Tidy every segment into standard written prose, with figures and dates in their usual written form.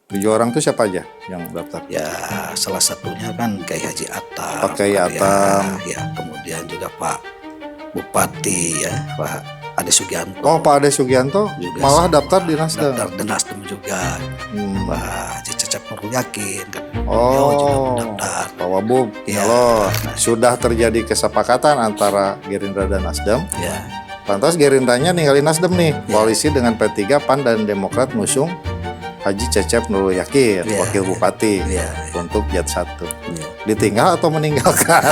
Tujuh orang tuh siapa aja yang daftar? Ya salah satunya kan Kiai Haji Atam, Pak Kiai Atam. ya kemudian juga Pak Bupati ya Pak Ade Sugianto. Oh, Pak Ade Sugianto juga malah daftar di Nasdem. Daftar di Nasdem juga. Pak Haji Cecep Nurul Yakin kan. Oh, juga mendaftar. Pak Wabub. Ya. Kalau sudah terjadi kesepakatan antara Gerindra dan Nasdem. Ya. Lantas Gerindranya ninggalin Nasdem nih. Koalisi dengan P3, PAN dan Demokrat ngusung Haji Cecep Nurul Yakin, wakil bupati untuk Jat 1. Ditinggal atau meninggalkan?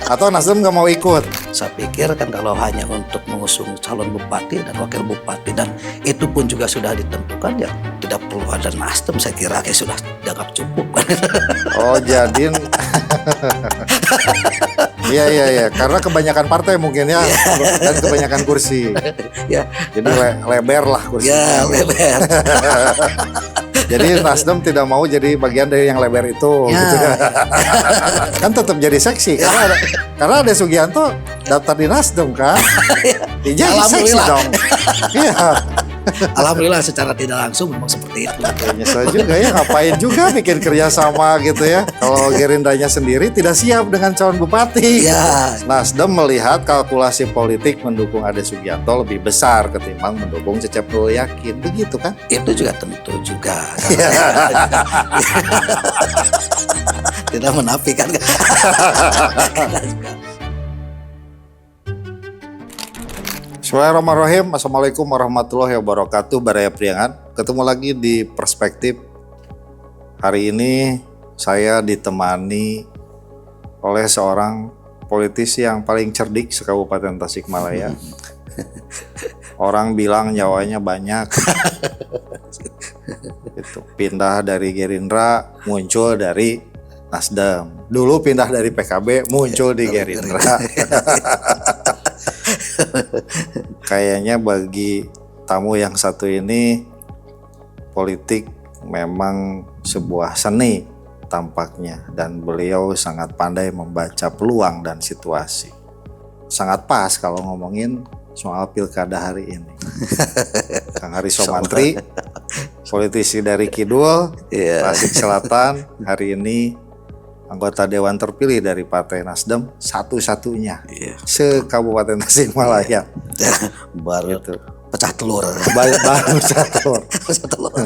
Atau Nasdem nggak mau ikut? Saya pikir kan kalau hanya untuk mengusung calon bupati dan wakil bupati dan itu pun juga sudah ditentukan ya tidak perlu ada Nasdem, saya kira kayak sudah dianggap cukup. Oh jadi iya karena kebanyakan partai mungkin ya dan kebanyakan kursi. Ya. Jadi lebar lah kursinya. Ya lebar. Jadi Nasdem tidak mau jadi bagian dari yang lebar itu, ya. Gitu. Kan tetap jadi seksi karena ada Sugianto daftar di Nasdem kan, jadi seksi dong. Iya. Alhamdulillah secara tidak langsung memang seperti itu. Nyesel juga ya, ngapain juga bikin kerjasama gitu ya. Kalau Gerindranya sendiri tidak siap dengan calon bupati. Ya. Nasdem melihat kalkulasi politik mendukung Ade Sugianto lebih besar ketimbang mendukung Cecep Nurul Yakin, begitu kan? Itu juga tentu juga. Tidak menafikan. Bismillahirrahmanirrahim. Assalamualaikum warahmatullahi wabarakatuh. Baraya Priangan. Ketemu lagi di Perspektif. Hari ini saya ditemani oleh seorang politisi yang paling cerdik se-Kabupaten Tasikmalaya. Orang bilang nyawanya banyak. Itu pindah dari Gerindra, muncul dari Nasdem. Dulu pindah dari PKB, muncul di Gerindra. Kayaknya bagi tamu yang satu ini, politik memang sebuah seni tampaknya, dan beliau sangat pandai membaca peluang dan situasi. Sangat pas kalau ngomongin soal pilkada hari ini. Kang Hari Somantri, politisi dari Kidul, Tasik Selatan, hari ini anggota Dewan terpilih dari Partai Nasdem satu-satunya se-Kabupaten Tasikmalaya. Baru gitu. Pecah telur. Baru pecah telur.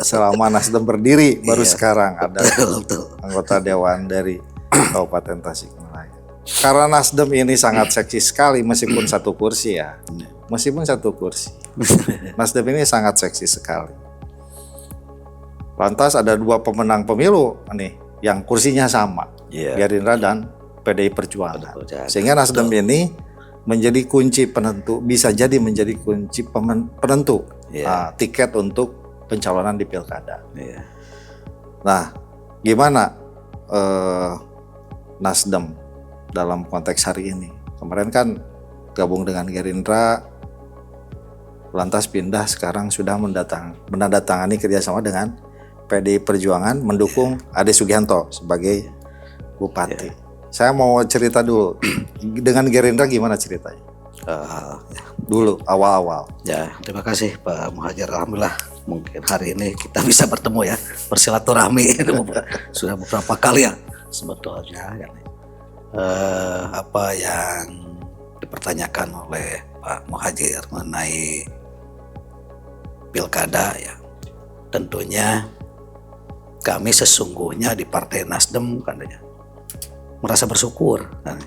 Selama Nasdem berdiri baru sekarang ada anggota Dewan dari Kabupaten Tasikmalaya. Karena Nasdem ini sangat seksi sekali meskipun satu kursi ya. Meskipun satu kursi. Nasdem ini sangat seksi sekali. Lantas ada dua pemenang pemilu nih yang kursinya sama, Gerindra dan PDI Perjuangan. Sehingga Nasdem ini menjadi kunci penentu, bisa jadi menjadi kunci penentu tiket untuk pencalonan di pilkada. Nah, gimana Nasdem dalam konteks hari ini? Kemarin kan gabung dengan Gerindra, lantas pindah, sekarang sudah menandatangani kerjasama dengan PDI Perjuangan mendukung Ade Sugianto sebagai bupati. Saya mau cerita dulu dengan Gerindra gimana ceritanya? Dulu awal-awal. Ya, terima kasih Pak Muhajir. Alhamdulillah mungkin hari ini kita bisa bertemu ya, bersilaturahmi. Sudah beberapa kali ya sebetulnya. Apa yang dipertanyakan oleh Pak Muhajir mengenai pilkada ya, tentunya kami sesungguhnya di Partai Nasdem katanya merasa bersyukur kan?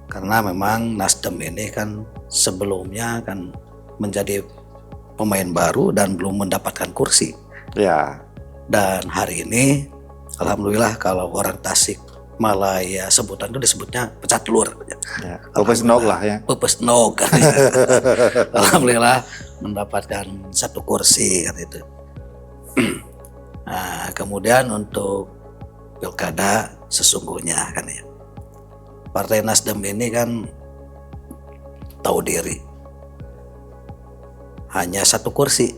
Karena memang Nasdem ini kan sebelumnya kan menjadi pemain baru dan belum mendapatkan kursi. Ya. Dan hari ini alhamdulillah kalau orang Tasikmalaya sebutan itu disebutnya pecah telur. Ya, pepes nog lah ya. Pepes nog kan. Alhamdulillah mendapatkan satu kursi kan itu. Nah, kemudian untuk pilkada sesungguhnya kan ya, Partai Nasdem ini kan tahu diri, hanya satu kursi.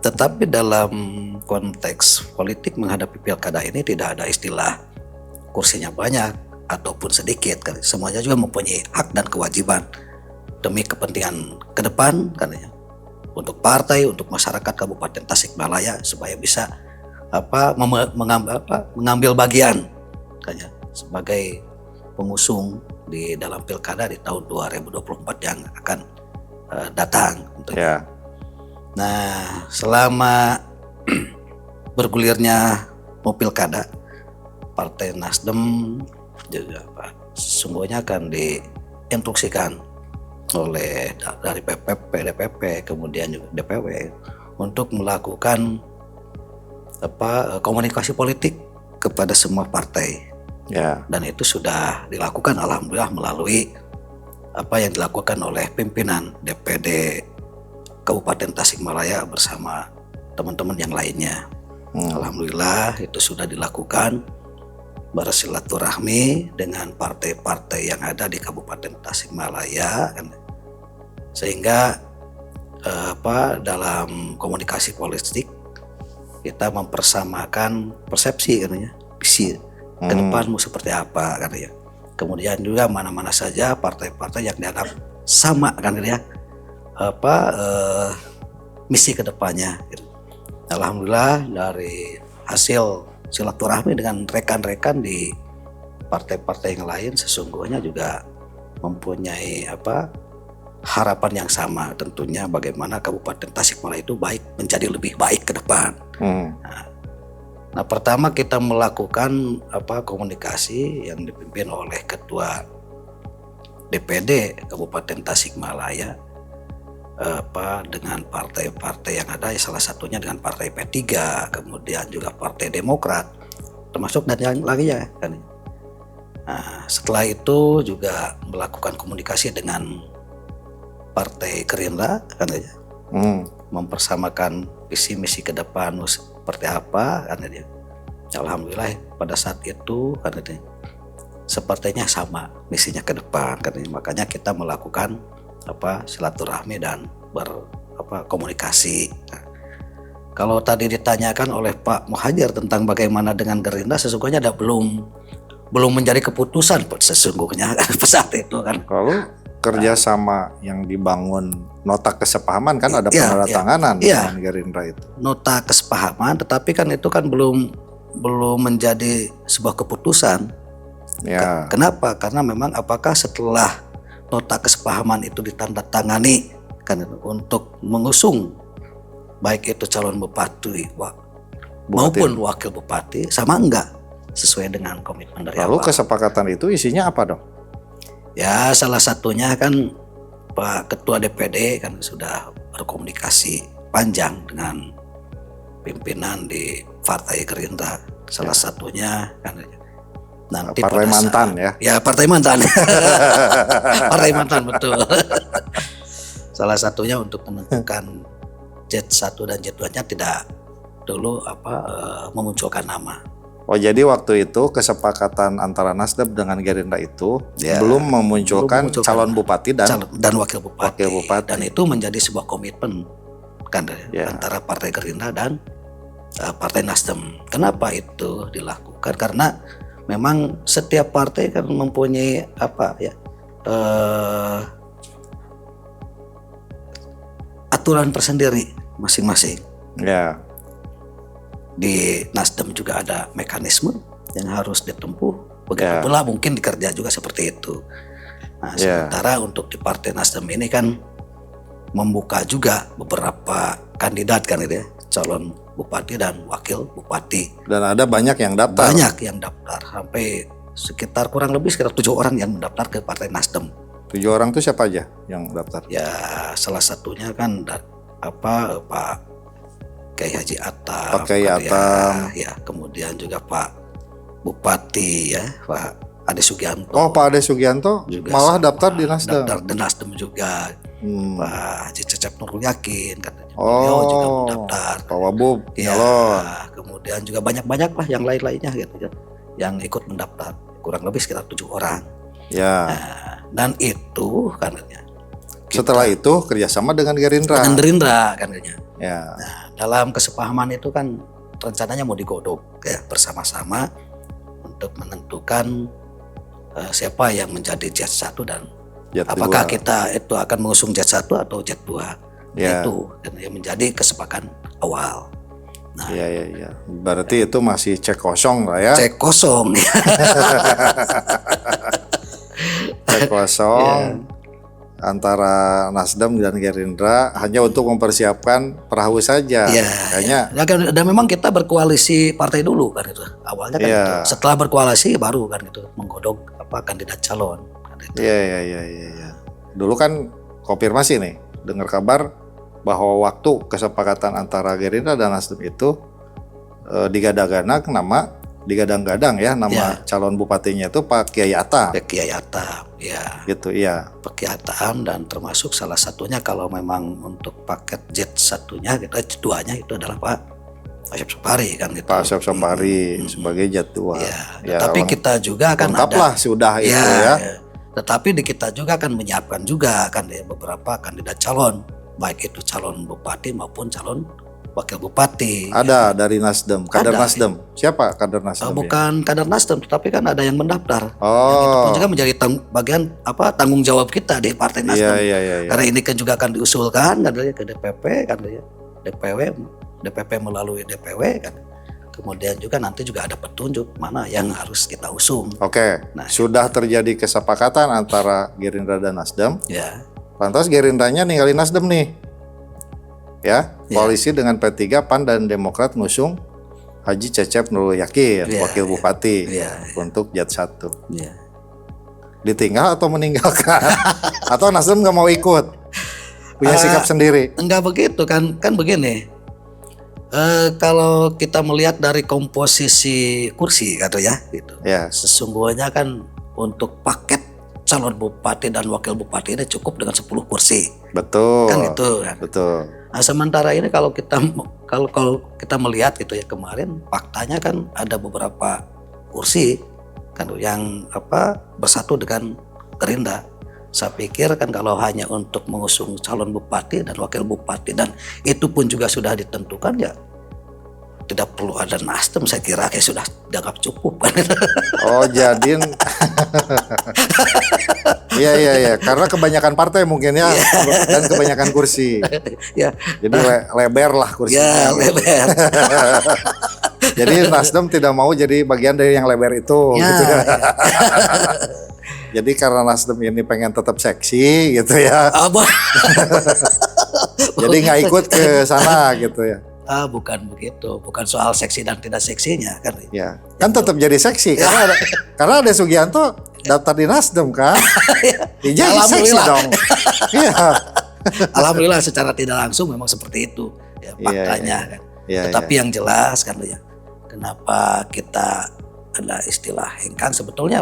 Tetapi dalam konteks politik menghadapi pilkada ini tidak ada istilah kursinya banyak ataupun sedikit kan. Semuanya juga mempunyai hak dan kewajiban demi kepentingan ke depan kan ya, untuk partai, untuk masyarakat Kabupaten Tasikmalaya supaya bisa mengambil bagian katanya sebagai pengusung di dalam pilkada di tahun 2024 yang akan datang. Ya. Nah, selama bergulirnya pilkada, Partai Nasdem juga sesungguhnya akan diinstruksikan oleh dari PPP, DPP, kemudian juga DPW untuk melakukan komunikasi politik kepada semua partai. Ya. Dan itu sudah dilakukan alhamdulillah melalui apa yang dilakukan oleh pimpinan DPD Kabupaten Tasikmalaya bersama teman-teman yang lainnya. Alhamdulillah itu sudah dilakukan, bersilaturahmi dengan partai-partai yang ada di Kabupaten Tasikmalaya, sehingga dalam komunikasi politik kita mempersamakan persepsi katanya, visi ke depan mau seperti apa katanya. Kemudian juga mana-mana saja partai-partai yang dianggap sama kan ya, misi ke depannya. Gitu. Alhamdulillah dari hasil silaturahmi dengan rekan-rekan di partai-partai yang lain sesungguhnya juga mempunyai harapan yang sama, tentunya bagaimana Kabupaten Tasikmalaya itu menjadi lebih baik ke depan. Nah, pertama kita melakukan komunikasi yang dipimpin oleh Ketua DPD Kabupaten Tasikmalaya dengan partai-partai yang ada, salah satunya dengan Partai P3, kemudian juga Partai Demokrat, termasuk dan yang lainnya kan. Nah, setelah itu juga melakukan komunikasi dengan Partai Gerindra kan aja. Mempersamakan visi misi ke depan seperti apa kan dia. Alhamdulillah pada saat itu kan dia sepertinya sama misinya ke depan kan. Makanya kita melakukan silaturahmi dan komunikasi. Nah, kalau tadi ditanyakan oleh Pak Muhajir tentang bagaimana dengan Gerindra, sesungguhnya belum menjadi keputusan sesungguhnya saat itu kan. Kalau kerjasama yang dibangun nota kesepahaman kan ada penandatanganan dengan Gerindra itu. Nota kesepahaman, tetapi kan itu kan belum menjadi sebuah keputusan. Ya. Kenapa? Karena memang apakah setelah nota kesepahaman itu ditandatangani kan untuk mengusung baik itu calon bupati maupun wakil bupati sama enggak sesuai dengan komitmen dari Lalu awal. kesepakatan itu isinya apa dong? Ya salah satunya kan Pak Ketua DPD kan sudah berkomunikasi panjang dengan pimpinan di Partai Gerindra. Salah satunya kan nanti Partai mantan ya. Ya Partai mantan. Partai mantan betul. Salah satunya untuk menentukan J1 dan J2-nya tidak dulu memunculkan nama. Oh jadi waktu itu kesepakatan antara Nasdem dengan Gerindra itu belum memunculkan calon bupati dan wakil bupati. Dan itu menjadi sebuah komitmen kan antara Partai Gerindra dan Partai Nasdem. Kenapa itu dilakukan? Karena memang setiap partai kan mempunyai aturan tersendiri masing-masing. Ya. Di Nasdem juga ada mekanisme yang harus ditempuh. Begitu pula mungkin di Kerja juga seperti itu. Nah, sementara untuk di Partai Nasdem ini kan membuka juga beberapa kandidat kan gitu ya, calon bupati dan wakil bupati. Dan ada banyak yang daftar. Banyak yang daftar, sampai sekitar kurang lebih 7 orang yang mendaftar ke Partai Nasdem. 7 orang itu siapa aja yang daftar? Ya salah satunya kan Pak Kiai Haji Atam, Pak Kiai Atam, ya kemudian juga Pak Bupati ya Pak Ade Sugianto. Oh Pak Ade Sugianto juga malah daftar di Nasdem. Daftar di Nasdem juga. Pak Haji Cecep Nurul Yakin katanya. Beliau juga mendaftar. Pak Wabub. Ya. Kemudian juga banyak lah yang lain-lainnya gitu yang ikut mendaftar. Kurang lebih sekitar 7 orang. Ya. Nah, dan itu katanya. Setelah itu kerjasama dengan Gerindra. Dengan Gerindra katanya. Ya. Nah, dalam kesepahaman itu kan rencananya mau digodok ya bersama-sama untuk menentukan siapa yang menjadi J1 dan apakah kita itu akan mengusung J1 atau J2. Itu yang menjadi kesepakatan awal. Iya, iya, iya. Berarti itu masih cek kosong lah ya. Cek kosong. Cek kosong antara Nasdem dan Gerindra hanya untuk mempersiapkan perahu saja. Iya. Kayaknya Ya kan, dan memang kita berkoalisi partai dulu kan itu. Awalnya kan Iya. itu. Setelah berkoalisi baru kan itu menggodok kandidat calon. Kan itu. iya, iya, iya, iya, iya. Dulu kan konfirmasi nih, dengar kabar bahwa waktu kesepakatan antara Gerindra dan Nasdem itu digadang-gadang ya nama calon bupatinya itu Pak Kiai Atam. Pak Kiai Atam, ya. Gitu, iya. Pak Kiai Atam, dan termasuk salah satunya kalau memang untuk paket Z satunya, duanya itu adalah Pak Asep Supari kan gitu. Pak Asep Supari sebagai jadwal. Ya, tapi kita juga akan lengkap lah sudah itu ya. Tetapi di kita juga akan menyiapkan juga kan ya beberapa kandidat calon, baik itu calon bupati maupun calon wakil bupati. Ada dari Nasdem, kader Ada, Nasdem. Siapa kader Nasdem? Bukan kader Nasdem, tetapi kan ada yang mendaftar. Oh. Yang itu pun juga menjadi bagian tanggung jawab kita di Partai Nasdem. Iya. Karena ini kan juga akan diusulkan katanya ke DPP kan ya. DPP melalui DPW kan. Kemudian juga nanti juga ada petunjuk mana yang harus kita usung. Oke. Nah, sudah terjadi kesepakatan antara Gerindra dan Nasdem. Ya. Lantas Gerindranya ninggalin Nasdem nih. Ya, koalisi dengan P3, PAN dan Demokrat ngusung Haji Cecep Nurul Yakin, wakil bupati untuk Jat 1. Ya. Ditinggal atau meninggalkan? Atau Nasdem nggak mau ikut? Punya sikap sendiri? Enggak begitu kan begini. Kalau kita melihat dari komposisi kursi gitu ya, gitu. Ya. Sesungguhnya kan untuk paket calon bupati dan wakil bupati ini cukup dengan 10 kursi. Betul. Kan itu kan. Betul. Nah, sementara ini kalau kita melihat gitu ya, kemarin faktanya kan ada beberapa kursi kan yang bersatu dengan Gerindra. Saya pikir kan kalau hanya untuk mengusung calon bupati dan wakil bupati, dan itu pun juga sudah ditentukan, ya tidak perlu ada Nasdem, saya kira kayak sudah dianggap cukup kan. Oh, jadi iya, karena kebanyakan partai mungkin ya, dan kebanyakan kursi. Ya. Jadi lebar lah kursinya. Ya, lebar. Jadi Nasdem tidak mau jadi bagian dari yang lebar itu. Ya, gitu. ya. Jadi karena Nasdem ini pengen tetap seksi gitu ya. Jadi nggak ikut ke sana gitu ya. Bukan begitu, bukan soal seksi dan tidak seksinya kan. Ya, kan tetap jadi seksi karena ada Sugianto daftar di Nasdem kan. Jadi seksi dong. Iya. Alhamdulillah secara tidak langsung memang seperti itu ya faktanya kan. Tetapi yang jelas kan ya, kenapa kita ada istilah hengkang, sebetulnya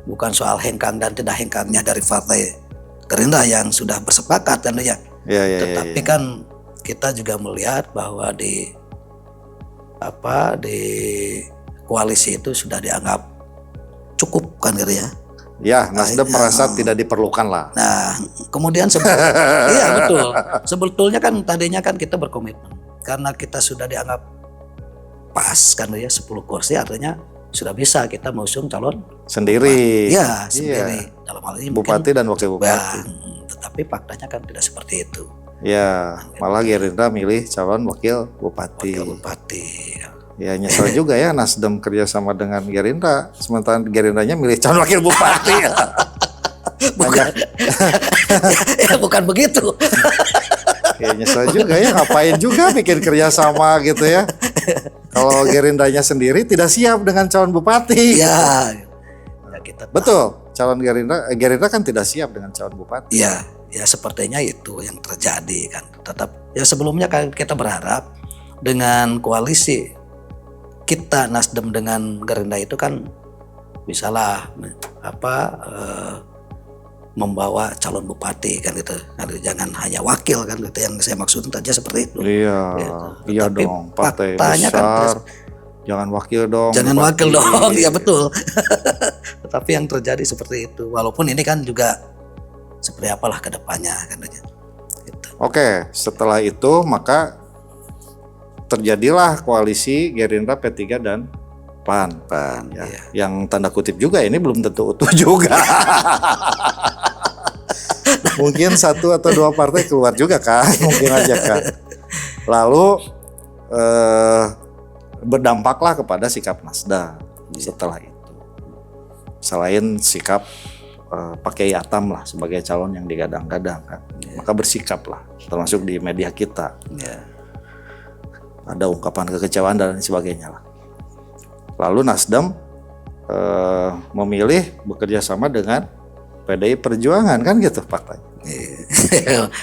bukan soal hengkang dan tidak hengkangnya dari partai Gerindra yang sudah bersepakat kan ya. Tetapi kan kita juga melihat bahwa di koalisi itu sudah dianggap cukup kan gitu ya. Ya, Nasdem merasa tidak diperlukan lah. Nah, kemudian iya betul. Sebetulnya kan tadinya kan kita berkomitmen karena kita sudah dianggap pas kan ya 10 kursi, artinya sudah bisa kita mengusung calon sendiri. Iya, sendiri. Dalam hal ini bupati dan wakil bupati. Tetapi faktanya kan tidak seperti itu. Ya, malah Gerindra milih calon wakil bupati. Ya, nyesel juga ya Nasdem kerjasama dengan Gerindra, sementara Gerindranya milih calon wakil bupati. Bukan begitu. Ya, nyesel juga ya, ngapain juga bikin kerjasama gitu ya. Kalau Gerindranya sendiri tidak siap dengan calon bupati. Ya kita betul. Calon Gerindra kan tidak siap dengan calon bupati. Ya sepertinya itu yang terjadi kan. Tetap ya sebelumnya kan kita berharap dengan koalisi kita Nasdem dengan Gerindra itu kan bisalah membawa calon bupati kan gitu. Jangan hanya wakil kan gitu, yang saya maksud saja seperti itu. Iya. Gitu. Iya dong, partai faktanya besar. Kan, jangan wakil dong. Jangan wakil dong, ya betul. Tetapi yang terjadi seperti itu. Walaupun ini kan juga seperti apalah ke depannya katanya. Gitu. Oke, setelah itu maka terjadilah koalisi Gerindra, P3 dan PAN. Ya. Yang tanda kutip juga ini belum tentu utuh juga. Mungkin 1 atau 2 partai keluar juga kan, mungkin aja kan. Lalu berdampaklah kepada sikap Nasdem setelah itu. Selain sikap Pak Kiai Atam lah sebagai calon yang digadang-gadang kan, maka bersikaplah, termasuk di media kita. Ada ungkapan kekecewaan dan sebagainya lah. Lalu Nasdem memilih bekerja sama dengan PDI Perjuangan kan gitu faktanya.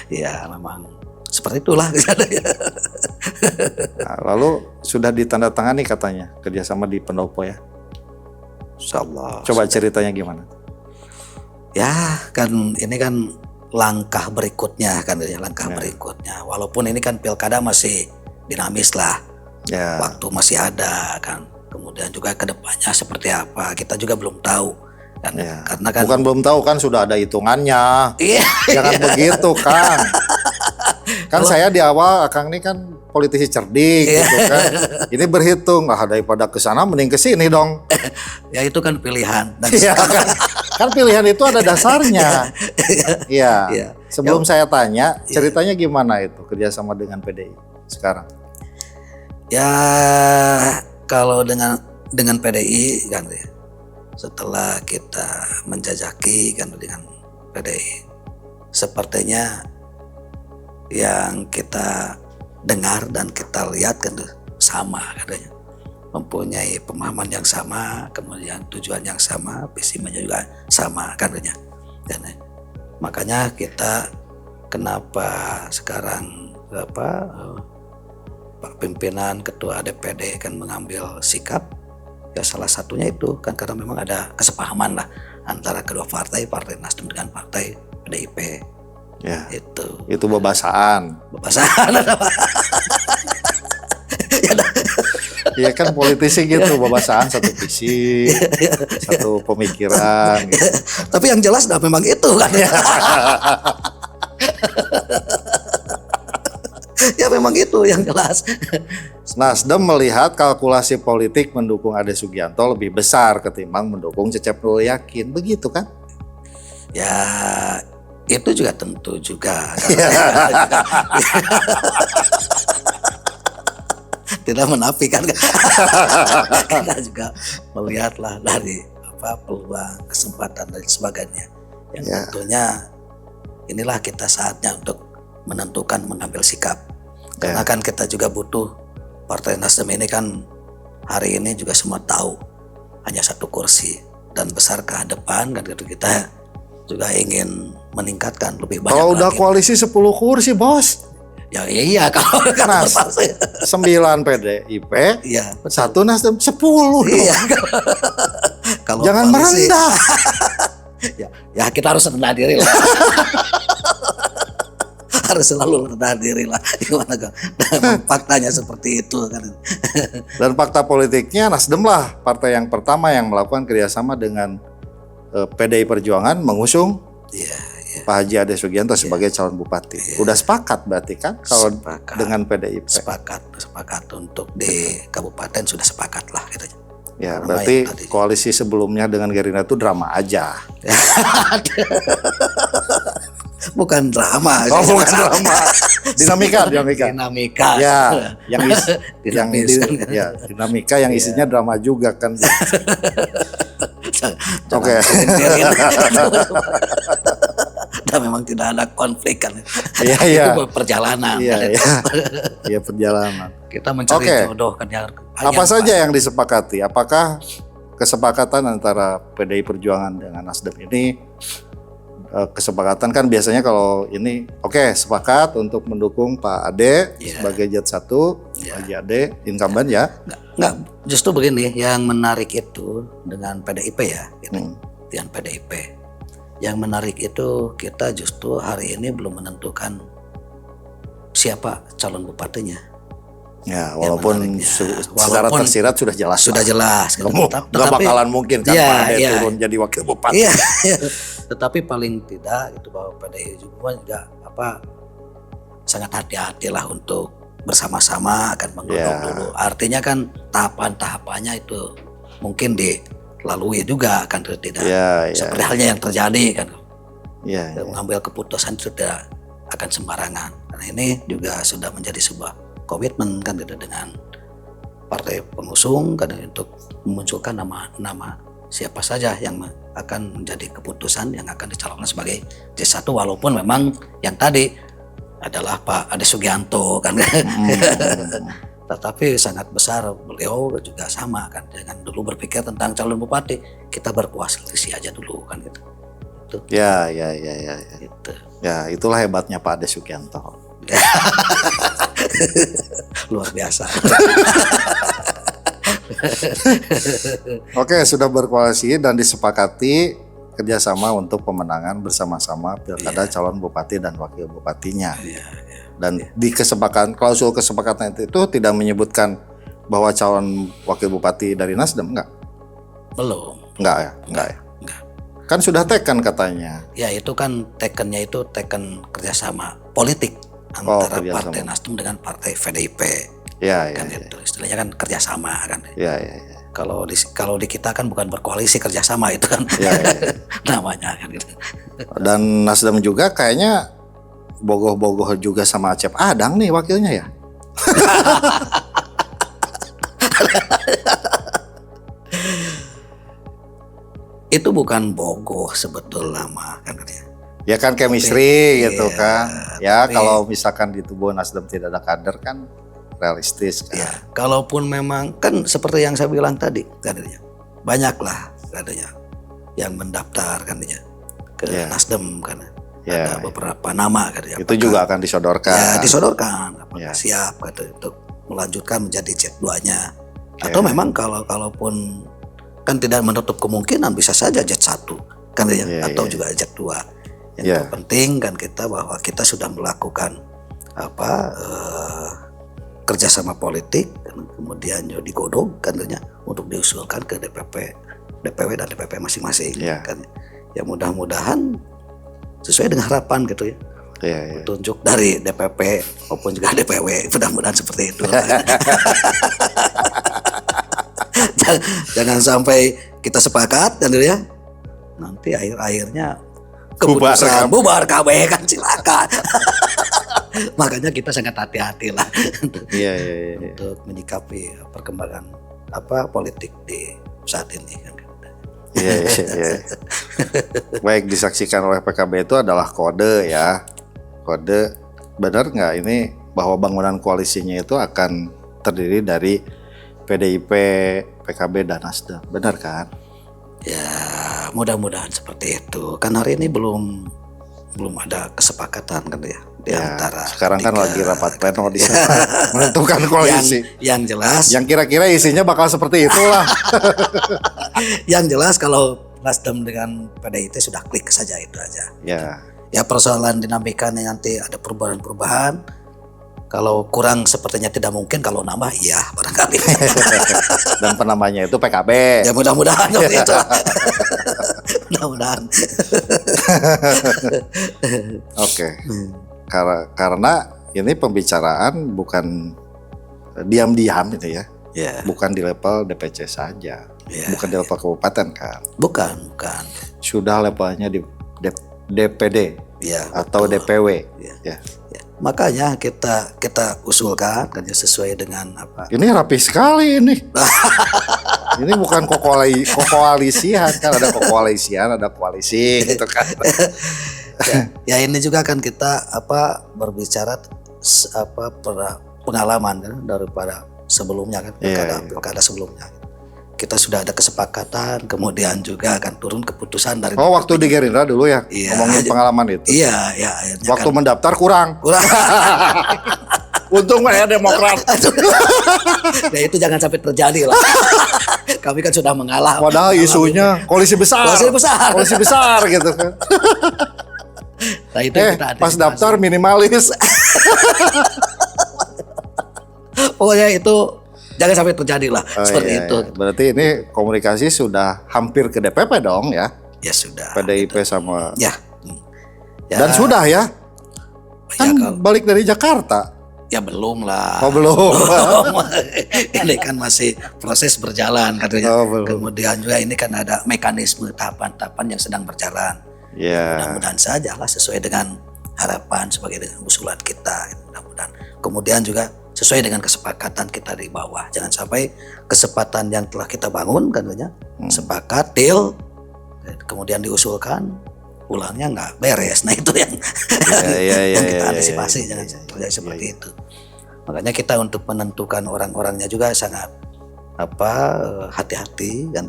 Ya memang seperti itulah. Nah, lalu sudah ditandatangani katanya kerjasama di Pendopo ya. Insyaallah. Coba ceritanya gimana? Ya kan ini kan langkah berikutnya kan ya, langkah berikutnya. Walaupun ini kan pilkada masih dinamis lah, Ya. waktu masih ada kan. Kemudian juga kedepannya seperti apa kita juga belum tahu kan. Ya. Karena kan Bukan belum tahu kan sudah ada hitungannya. iya, Jangan begitu Kang. Kan saya di awal Kang ini kan politisi cerdik gitu kan. Ini berhitung, daripada ke sana mending ke sini dong. ya itu kan pilihan dan Iya kan. Kan pilihan itu ada dasarnya. Iya. Iya. Sebelum saya tanya, ceritanya gimana itu kerjasama dengan PDI sekarang? ya kalau dengan PDI kan ya, setelah kita menjajaki kan dengan PDI, sepertinya yang kita dengar dan kita lihat kan tuh sama katanya, mempunyai pemahaman yang sama, kemudian tujuan yang sama, visi misinya juga sama katanya. Dan makanya kita kenapa sekarang Pak pimpinan ketua DPD kan mengambil sikap, ya salah satunya itu kan karena memang ada kesepahaman lah antara kedua partai Nasdem dengan partai PDIP. Ya. Itu Bebasaan. Iya kan politisi gitu, bebasaan satu visi, satu pemikiran gitu. Tapi yang jelas dah memang itu kan ya. Ya memang itu yang jelas. Nasdem melihat kalkulasi politik mendukung Ade Sugianto lebih besar ketimbang mendukung Cecep Nurul Yakin, begitu kan? Ya itu juga tentu juga. Tidak menafikan. Kita juga melihatlah dari peluang, kesempatan dan sebagainya. Yang tentunya inilah kita saatnya untuk menentukan, mengambil sikap. Karena kan kita juga butuh, Partai Nasdem ini kan hari ini juga semua tahu hanya satu kursi dan besar ke depan kan kita juga ingin meningkatkan lebih banyak. Kalau udah lagi. koalisi 10 kursi bos. Ya iya kalau Nas, 9 PDIP, iya, 1 Nasdem 10 dong. Iya. Kalau Jangan koalisi, merendah. ya kita harus rendah diri lah. Harus selalu rendah diri lah. Gimana kok? Faktanya seperti itu kan. Dan fakta politiknya Nasdem lah partai yang pertama yang melakukan kerjasama dengan PDI Perjuangan mengusung Pak Haji Ade Sugianto sebagai calon bupati. Udah sepakat berarti kan kalau dengan PDIP. Sepakat untuk di kabupaten sudah sepakat lah gitu. Ya berarti koalisi sebelumnya dengan Gerindra itu drama aja. Bukan drama. Oh bukan drama. Dinamika. Ya, dinamika yang isinya drama juga kan. Oke. Dan memang tidak ada konflik kan. Iya. Itu perjalanan. Iya perjalanan. Kita mencari jodoh kan yang apa saja yang disepakati? Apakah kesepakatan antara PDI Perjuangan dengan Nasdem ini kesepakatan kan biasanya kalau ini sepakat untuk mendukung Pak Ade sebagai Jet 1, Haji Ade incumbent ya? Enggak, justru begini yang menarik itu dengan PDIP ya, dengan PDIP. Yang menarik itu kita justru hari ini belum menentukan siapa calon bupatinya. Ya, walaupun secara tersirat sudah jelas. Sudah jelas. Nggak bakalan mungkin kan Pak Ade turun jadi wakil bupati. Iya. Tetapi paling tidak itu bahwa PDI juga sangat hati-hatilah untuk bersama-sama akan menggodok dulu. Artinya kan tahapan-tahapannya itu mungkin dilalui juga kan tidak seperti halnya yang terjadi kan. Mengambil keputusan sudah akan sembarangan. Karena ini juga sudah menjadi sebuah berkomitmen kan gitu dengan partai pengusung kan untuk memunculkan nama siapa saja yang akan menjadi keputusan yang akan dicalonkan sebagai J1, walaupun memang yang tadi adalah Pak Ade Sugianto kan. Tetapi sangat besar beliau juga sama kan, jangan dulu berpikir tentang calon bupati, kita berkoalisi aja dulu kan gitu. Itu. Ya. Gitu. Ya, itulah hebatnya Pak Ade Sugianto. Luar biasa. Oke, sudah berkoalisi dan disepakati kerjasama untuk pemenangan bersama-sama pilkada calon bupati dan wakil bupatinya. Dan di kesepakatan, klausul kesepakatan itu tidak menyebutkan bahwa calon wakil bupati dari Nasdem, enggak? Belum. Enggak ya? Kan sudah teken katanya. Ya itu kan tekennya itu teken kerjasama politik antara kerjasama. Partai Nasdem dengan Partai PDIP. Ya. Itu istilahnya kan kerjasama kan. Ya. Kalau di kita kan bukan berkoalisi, kerjasama itu kan. Ya. Namanya kan gitu. Dan Nasdem juga kayaknya bogoh-bogoh juga sama Acep Adang nih wakilnya ya. Itu bukan bogoh sebetulnya mah kan gitu ya. Ya kan chemistry gitu iya, kan. Ya tapi- kalau misalkan di tubuh Nasdem tidak ada kader kan realistis kan. Ya, kalaupun memang kan seperti yang saya bilang tadi katanya, banyaklah katanya yang mendaftar katanya ke Ya. Nasdem kan. Ya, Ada beberapa nama katanya. itu juga akan disodorkan. Ya disodorkan apakah Ya. siap katanya untuk melanjutkan menjadi Z2-nya. Atau memang kalaupun kan tidak menutup kemungkinan bisa saja Z1 kan ya, Ya, atau ya. juga Z2. Yang Ya. terpenting kan kita bahwa kita sudah melakukan kerjasama politik dan kemudian digodok kan untuk diusulkan ke DPW dan DPP masing-masing Ya. kan. Ya mudah-mudahan sesuai dengan harapan gitu ya. Ya. Tunjuk dari DPP maupun juga DPW, mudah-mudahan seperti itu. Jangan sampai kita sepakat kan ya. Nanti akhir-akhirnya keputusan bubar KB kan, silakan. Makanya kita sangat hati-hati lah Iya. untuk menyikapi perkembangan politik di saat ini kan. Iya. Baik, disaksikan oleh PKB itu adalah kode ya. Kode, benar nggak ini bahwa bangunan koalisinya itu akan terdiri dari PDIP, PKB dan Nasdem, benar kan? Ya mudah-mudahan seperti itu. Kan hari ini belum ada kesepakatan kan ya di antara. Sekarang kan tiga- lagi rapat pleno di sana menentukan koalisi. Yang jelas, Yang kira-kira isinya bakal seperti itulah. yang jelas kalau Nasdem dengan PDIP sudah klik saja itu aja. Ya. Ya persoalan dinamikanya nanti ada perubahan-perubahan. Kalau kurang sepertinya tidak mungkin, kalau nambah iya barangkali. Dan penamanya itu PKB. Ya mudah-mudahan seperti itu. Mudah-mudahan. Oke. Karena ini pembicaraan bukan diam-diam itu ya. Ya, Bukan di level DPC saja. ya. Bukan di level kabupaten kan. Bukan. Sudah levelnya di DPD Ya, atau betul. DPW. Ya. Ya. Ya, makanya kita usulkan kan ya, sesuai dengan apa. Ini rapi sekali ini. Ini bukan koalisian kan, ada koalisian, ada koalisi gitu kan. Ya ini juga kan kita berbicara pengalaman kan daripada sebelumnya kan, Iya, pilkada sebelumnya. Kita sudah ada kesepakatan, kemudian juga akan turun keputusan dari. Oh, waktu di Gerindra dulu ya, Iya. ngomongin pengalaman itu. Iya, akhirnya Waktu kan, mendaftar kurang. Untung ya Demokrat. ya itu jangan sampai terjadi lah. Kami kan sudah mengalah. Padahal isunya koalisi besar. Koalisi besar gitu kan. Nah, itu kita Pas antisipasi. daftar minimalis. Pokoknya itu jangan sampai terjadi lah seperti iya, itu. iya. Berarti ini komunikasi sudah hampir ke DPP dong ya. Ya sudah. PDIP sama. Ya. Dan sudah ya. Kan balik dari Jakarta. Ya belum lah. Oh belum. Ini kan masih proses berjalan katanya. Oh, belum. Kemudian juga ini kan ada mekanisme tahapan-tahapan yang sedang berjalan. Ya. Mudah-mudahan saja lah sesuai dengan harapan sebagai dengan usulan kita. Mudah-mudahan. Kemudian juga sesuai dengan kesepakatan kita di bawah. Jangan sampai kesepakatan yang telah kita bangun katanya sepakat deal, kemudian diusulkan pulangnya nggak beres. Nah itu yang yang kita antisipasi, jangan terjadi seperti itu. Makanya kita untuk menentukan orang-orangnya juga sangat hati-hati kan,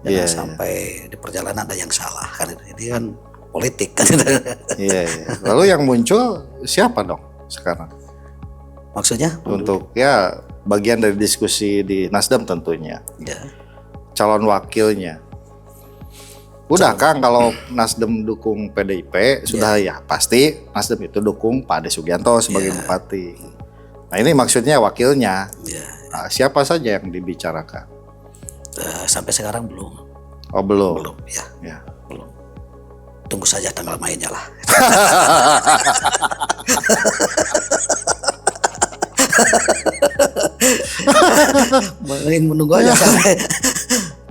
jangan sampai di perjalanan ada yang salah kan. Ini kan politik kan. Lalu yang muncul siapa dong sekarang? Maksudnya untuk ya bagian dari diskusi di Nasdem tentunya. Ya. Calon wakilnya. Udah Kang, kalau Nasdem dukung PDIP sudah ya pasti Nasdem itu dukung Pak Ade Sugianto sebagai bupati. Nah ini maksudnya wakilnya. Nah, siapa saja yang dibicarakan? Sampai sekarang belum. Oh belum. Belum ya. Belum. Tunggu saja tanggal mainnya lah. Menunggu aja sampai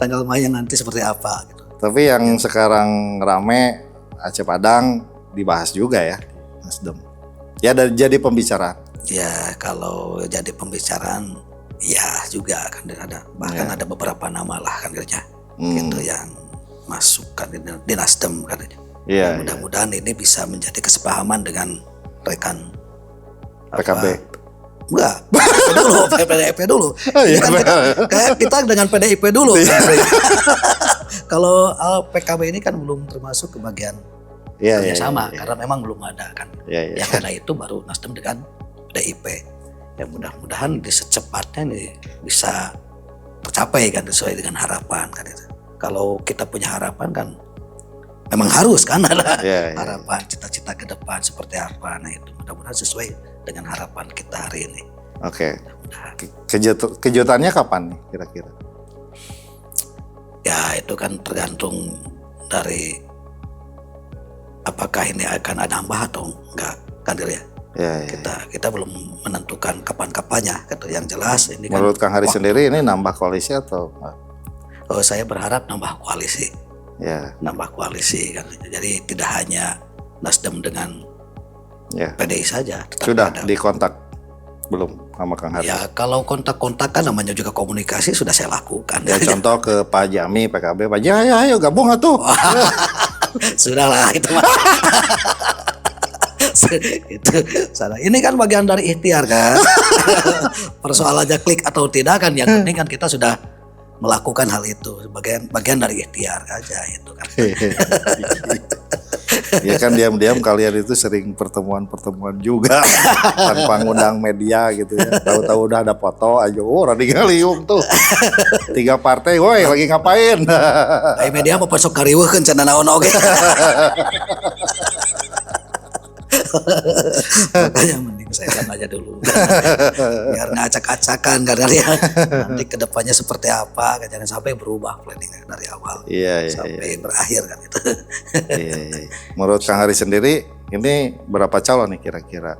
tanggal mainnya nanti seperti apa gitu. Tapi yang sekarang rame Aceh Padang dibahas juga ya Nasdem. Ya jadi pembicaraan. Ya kalau jadi pembicaraan ya juga kan ada, bahkan ada beberapa nama lah kan gitu yang masuk kan di Nasdem kan. Mudah-mudahan ini bisa menjadi kesepahaman dengan rekan PKB. Enggak, dulu PDIP dulu. Kita dengan PDIP dulu. Kalau PKB ini kan belum termasuk ke bagian kerjasama karena memang belum ada kan. Yang ada itu baru Nasdem dengan PDIP. Ya mudah-mudahan secepatnya nih bisa tercapai kan sesuai dengan harapan kan itu. Kalau kita punya harapan kan memang harus kan ada harapan, cita-cita ke depan seperti apa. Nah itu mudah-mudahan sesuai dengan harapan kita hari ini. Oke. Kejutannya kapan nih kira-kira? Ya itu kan tergantung dari apakah ini akan ada nambah atau enggak kan ya. Kita belum menentukan kapan-kapannya. Yang jelas ini menurut Kang Haris sendiri ini nambah koalisi atau enggak? Oh, saya berharap nambah koalisi. Nambah koalisi kan. Jadi tidak hanya Nasdem dengan PDI saja. Sudah dikontak belum sama Kang Haris? Ya kalau kontak-kontak kan namanya juga komunikasi sudah saya lakukan. Ya contoh ke Pak Jami PKB, Pak Jami ayo gabung atuh. Sudahlah itu mah. Itu sana. Ini kan bagian dari ikhtiar kan. Persoalannya klik atau tidak kan, yang penting kan kita sudah melakukan hal itu, bagian dari ikhtiar aja itu kan. Ya kan diam-diam kalian itu sering pertemuan juga tanpa ngundang media gitu ya. Tahu-tahu udah ada foto aja, Rading Ngaliung tuh 3 partai, woi lagi ngapain? Kayak media mau pasok kariweukeun cenah naon oge. Makanya mending saya aja dulu biar nggak acak-acakan karena ya nanti kedepannya seperti apa, jangan sampai berubah planningnya dari awal sampai berakhir kan itu. Menurut Kang Haris sendiri ini berapa calon nih kira-kira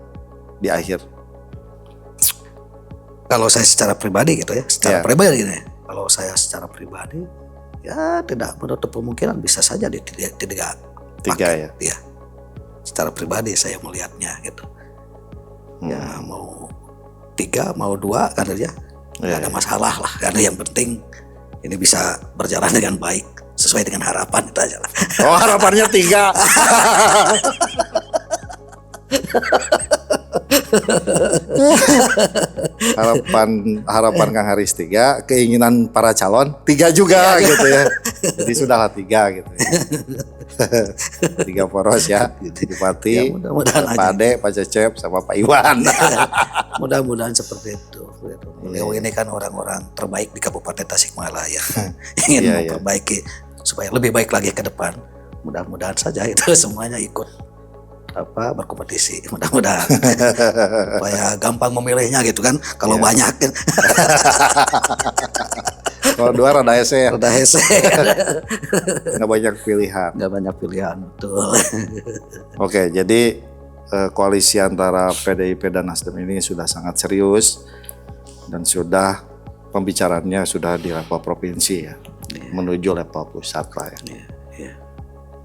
di akhir? Kalau saya secara pribadi gitu ya, secara pribadi nih, kalau saya secara pribadi ya tidak menutup kemungkinan bisa saja di tiga ya. Secara pribadi saya melihatnya gitu. Ya mau 3 mau 2 kan aja nggak ada masalah lah, karena yang penting ini bisa berjalan dengan baik sesuai dengan harapan itu aja lah. Oh harapannya 3. harapan Kang Haris 3, keinginan para calon 3 juga gitu ya. Jadi sudahlah 3 gitu ya. 3 poros ya, Bupati, Pak Ade, Pak Cecep, sama Pak Iwan. Mudah-mudahan seperti itu. Beliau ini kan orang-orang terbaik di Kabupaten Tasikmalaya. Ingin memperbaiki supaya lebih baik lagi ke depan. Mudah-mudahan saja itu semuanya ikut berkompetisi, mudah-mudahan supaya gampang memilihnya gitu kan. Kalau banyak kan. Kalau 2 rada hese. Nggak banyak pilihan. Betul. Oke, jadi koalisi antara PDIP dan Nasdem ini sudah sangat serius dan sudah pembicaraannya sudah di level provinsi ya, menuju level pusat lah ya.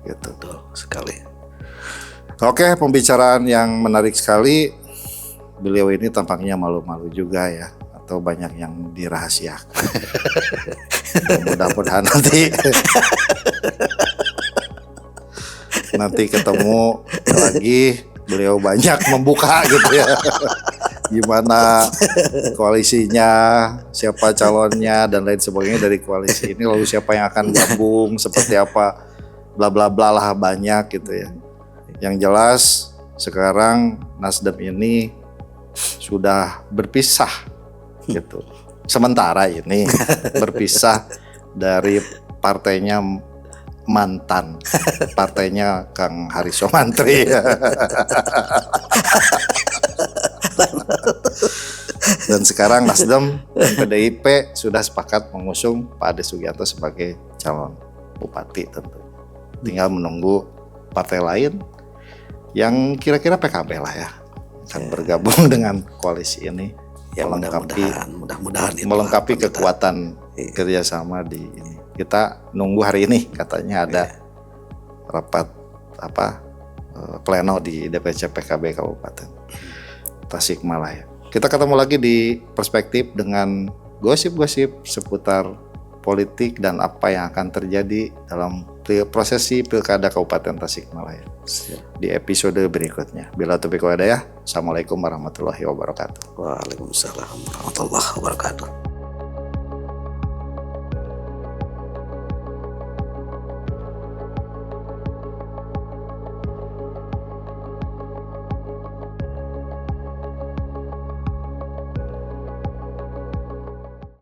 Gitu. Betul sekali. Oke, pembicaraan yang menarik sekali beliau ini tampaknya malu-malu juga ya, atau banyak yang dirahasiakan. Mudah-mudahan nanti ketemu lagi beliau banyak membuka gitu ya. Gimana koalisinya, siapa calonnya dan lain sebagainya dari koalisi ini, lalu siapa yang akan gabung, seperti apa, bla bla bla lah, banyak gitu ya. Yang jelas sekarang Nasdem ini sudah berpisah gitu. Sementara ini berpisah dari partainya mantan, partainya Kang Harisho Mantri. Dan sekarang Nasdem dan PDIP sudah sepakat mengusung Pak Ade Sugianto sebagai calon bupati tentu. Tinggal menunggu partai lain yang kira-kira PKB lah ya, akan bergabung dengan koalisi ini, Ya melengkapi mudah-mudahan melengkapi kekuatan kerjasama di ini. Kita nunggu hari ini katanya ada rapat pleno di DPC PKB Kabupaten Tasikmalaya. Kita ketemu lagi di Perspektif dengan gosip-gosip seputar politik dan apa yang akan terjadi dalam prosesi Pilkada Kabupaten Tasikmalaya di episode berikutnya. Bila taufiq wal hidayah. Assalamualaikum warahmatullahi wabarakatuh. Waalaikumsalam warahmatullahi wabarakatuh.